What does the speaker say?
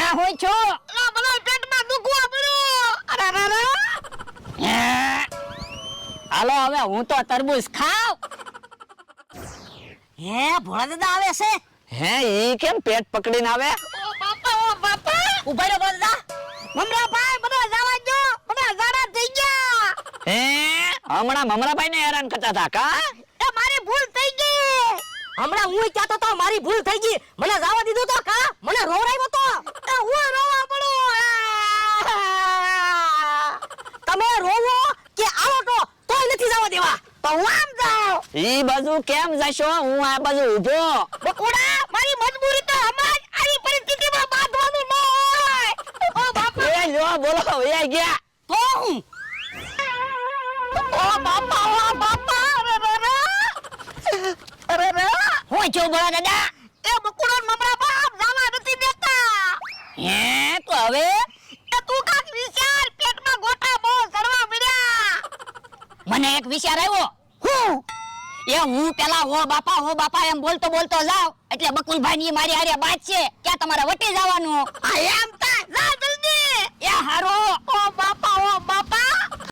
ક્યાં હોય છો? મને પેટમાં દુખવા પડ્યું. અરે હાલો હવે હું તો તરબૂચ ખાવ. હે ભોળા દાદા આવે છે? હે ઈ કેમ પેટ પકડીને આવે? ઓ બાપા ઉભા રહો ભોળા દાદા. મમરાભાઈ મને જવા દો, મને ઝાડા થઈ ગયા. હે હમણાં મમરાભાઈ ને હેરાન કરતા હતા કા? એ મારી ભૂલ થઈ ગઈ. હમણાં હું કહેતો તો મારી ભૂલ થઈ ગઈ. મને જવા દીધું તો કા? મને રોવરાવ્યો તો. એ હું રોવા પડું. તમે રોવો કે આવો તો તોય નથી જવા દેવા. તો હું આમ જાઉં. ઈ બાજુ કેમ જશો? હું આ બાજુ ઊભો. બકુડા મારી મજબૂરી તો હમણાં જ આવી પરિસ્થિતિમાં બાંધવાનું ન હોય. ઓ બાપા એ જો બોલો એ ગયા. તો હું ઓ બાપા અરે હું છું બોલા દાદા? એ બકુડા મમરા બાપ જવા નથી દેતા. હે તો હવે એ તું કાક વિચાર, પેટમાં ગોટા બહુ ચડવા મળ્યા. મને એક વિચાર આવ્યો. હું એ હું પેલા હો બાપા એમ બોલતો બોલતો જાવ એટલે બકુલભાઈ ની મારી હારે બાત છે ક્યાં તમારે વટી જવાનું. આ એમ તા જા જલ્દી. એ હારો ઓ